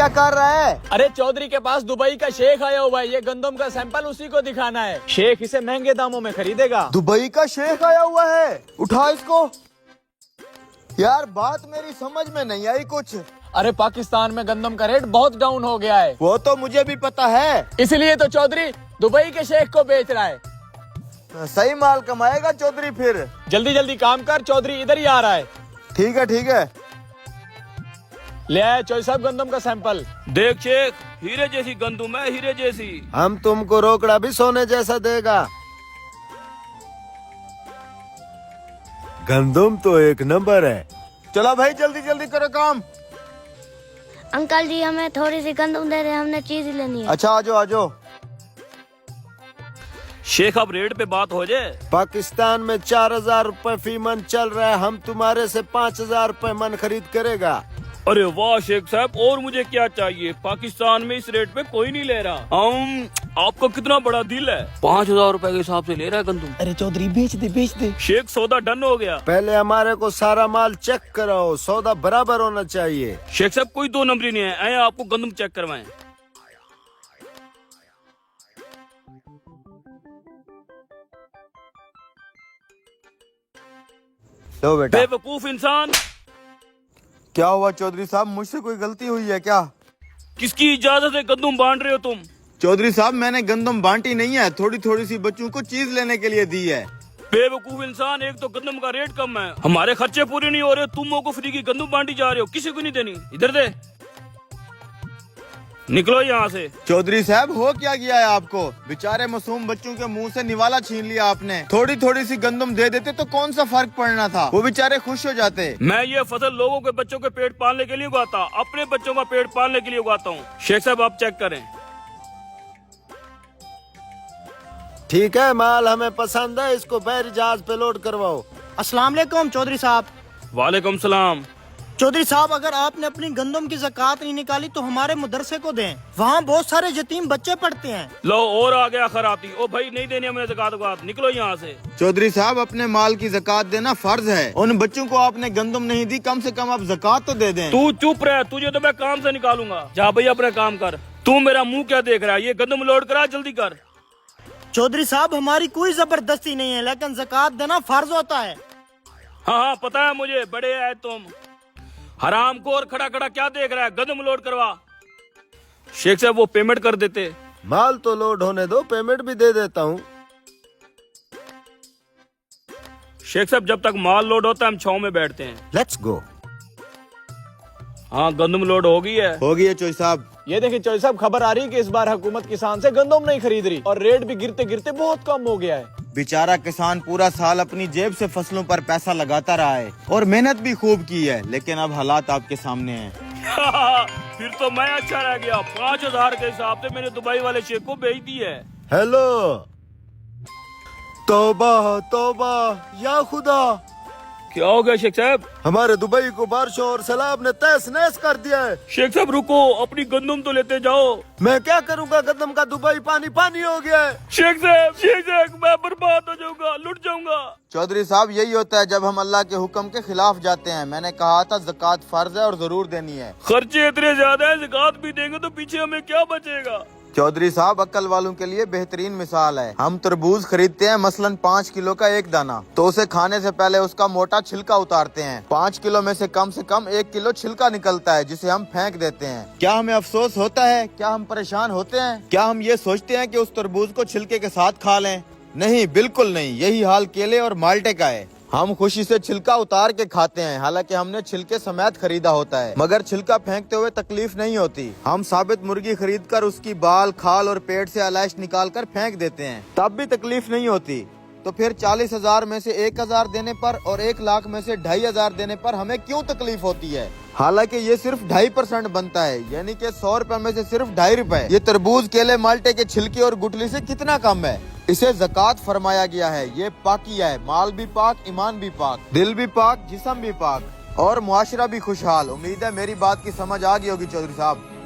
क्या कर रहा है? अरे चौधरी के पास दुबई का शेख आया हुआ है, ये गंदम का सैंपल उसी को दिखाना है। शेख इसे महंगे दामों में खरीदेगा। दुबई का शेख आया हुआ है, उठा इसको। यार बात मेरी समझ में नहीं आई कुछ। अरे पाकिस्तान में गंदम का रेट बहुत डाउन हो गया है। वो तो मुझे भी पता है, इसलिए तो चौधरी दुबई के शेख को बेच रहा है। सही माल कमाएगा चौधरी फिर। जल्दी जल्दी काम कर, चौधरी इधर ही आ रहा है। ठीक है ठीक है। ले आए चौधरी साहब गंदम का सैंपल। देख शेख, हीरे जैसी गंदुम है, हीरे जैसी। हम तुमको रोकड़ा भी सोने जैसा देगा। गंदम तो एक नंबर है। चलो भाई जल्दी जल्दी करो काम। अंकल जी हमें थोड़ी सी गंदम दे रहे हैं, हमने चीज लेनी है। अच्छा आजो आजो। शेख अब रेट पे बात हो जाए। पाकिस्तान में 4000 रुपए फी मन चल रहा है, हम तुम्हारे से 5000 रुपए मन खरीद करेगा। अरे वाह शेख साहब, और मुझे क्या चाहिए। पाकिस्तान में इस रेट पे कोई नहीं ले रहा। आपका कितना बड़ा दिल है, 5000 रुपए के हिसाब से ले रहा है गंदुम। अरे चौधरी बेच दे। शेख सौदा डन हो गया। पहले हमारे को सारा माल चेक कराओ, सौदा बराबर होना चाहिए। शेख साहब कोई दो नंबरी नहीं है, आए आपको गंदुम चेक करवाएं। लो बेटा। बेवकूफ इंसान, क्या हुआ चौधरी साहब, मुझसे कोई गलती हुई है क्या? किसकी इजाजत से गंदुम बांट रहे हो तुम? चौधरी साहब मैंने गंदम बांटी नहीं है, थोड़ी थोड़ी सी बच्चों को चीज लेने के लिए दी है। बेवकूफ इंसान, एक तो गंदम का रेट कम है, हमारे खर्चे पूरे नहीं हो रहे, तुम लोगों को फ्री की गंदम बांटी जा रहे हो। किसी को नहीं देनी, इधर दे, निकलो यहाँ से। चौधरी साहब हो क्या गया है आपको? बेचारे मासूम बच्चों के मुंह से निवाला छीन लिया आपने। थोड़ी थोड़ी सी गंदम दे देते तो कौन सा फर्क पड़ना था, वो बेचारे खुश हो जाते। मैं ये फसल लोगों के बच्चों के पेट पालने के लिए उगाता, अपने बच्चों का पेट पालने के लिए उगाता हूँ। शेख साहब आप चेक करें। ठीक है, माल हमें पसंद है, इसको बहरी जहाज पे लोड करवाओ। अस्सलाम वालेकुम चौधरी साहब। वालेकुम सलाम। चौधरी साहब अगर आपने अपनी गंदम की ज़कात नहीं निकाली तो हमारे मदरसे को दें, वहाँ बहुत सारे यतीम बच्चे पढ़ते हैं। लो और आ गया खराती। ओ भाई नहीं देनी हमें ज़कात वकात, निकलो यहाँ से। चौधरी साहब अपने माल की ज़कात देना फर्ज है, उन बच्चों को आपने गंदम नहीं दी, कम से कम आप ज़कात तो दे दें। तू चुप रह, तुझे तो मैं काम से निकालूंगा। जा भैया अपना काम कर। तू मेरा मुंह क्या देख रहा है, ये गंदम लोड करा, जल्दी कर। चौधरी साहब हमारी कोई जबरदस्ती नहीं है, लेकिन ज़कात देना फर्ज होता है। हाँ हाँ पता है मुझे, बड़े है तुम। हराम को और खड़ा खड़ा क्या देख रहा है, गंदम लोड करवा। शेख साहब वो पेमेंट कर देते। माल तो लोड होने दो, पेमेंट भी दे देता हूँ। शेख साहब जब तक माल लोड होता है हम छांव में बैठते हैं। Let's go. हाँ गंदम लोड हो गई है। हो गई है चौधरी साहब। ये देखिए चौधरी साहब, खबर आ रही है कि इस बार हुकूमत किसान से गंदम नहीं खरीद रही और रेट भी गिरते गिरते बहुत कम हो गया है। बेचारा किसान पूरा साल अपनी जेब से फसलों पर पैसा लगाता रहा है और मेहनत भी खूब की है, लेकिन अब हालात आपके सामने हैं। फिर तो मैं अच्छा रह गया। 5000 के हिसाब से मैंने दुबई वाले शेख को बेच दी है। हेलो, तौबा तौबा या खुदा, क्या हो गया शेख साहब? हमारे दुबई को बारिशों और सैलाब ने तहस नहस कर दिया है। शेख साहब रुको, अपनी गंदम तो लेते जाओ। मैं क्या करूंगा, गंदम का दुबई पानी पानी हो गया है। शेख साहब मैं बर्बाद हो जाऊंगा, लुट जाऊंगा। चौधरी साहब यही होता है जब हम अल्लाह के हुक्म के खिलाफ जाते हैं। मैंने कहा था ज़कात फर्ज है और जरूर देनी है। खर्चे इतने ज्यादा है, ज़कात भी देंगे तो पीछे हमें क्या बचेगा? चौधरी साहब अक्ल वालों के लिए बेहतरीन मिसाल है। हम तरबूज खरीदते हैं मसलन 5 किलो का एक दाना, तो उसे खाने से पहले उसका मोटा छिलका उतारते हैं। 5 किलो में से कम 1 किलो छिलका निकलता है, जिसे हम फेंक देते हैं। क्या हमें अफसोस होता है? क्या हम परेशान होते हैं? क्या हम ये सोचते हैं कि उस तरबूज को छिलके के साथ खा लें? नहीं, बिल्कुल नहीं। यही हाल केले और माल्टे का है। हम खुशी से छिलका उतार के खाते हैं, हालांकि हमने छिलके समेत खरीदा होता है, मगर छिलका फेंकते हुए तकलीफ नहीं होती। हम साबित मुर्गी खरीदकर उसकी बाल, खाल और पेट से अलैश निकाल कर फेंक देते हैं, तब भी तकलीफ नहीं होती। तो फिर 40,000 में से 1,000 देने पर और 1 लाख में से 2,500 देने पर हमें क्यों तकलीफ होती है? हालांकि ये सिर्फ 2.5% बनता है, यानी कि 100 रुपए में से सिर्फ 2.5 रुपए। ये तरबूज, केले, माल्टे के छिलके और गुठली से कितना कम है। इसे ज़कात फरमाया गया है। ये पाकिया है, माल भी पाक, ईमान भी पाक, दिल भी पाक, जिस्म भी पाक और मुआशरा भी खुशहाल। उम्मीद है मेरी बात की समझ आ गई होगी चौधरी साहब।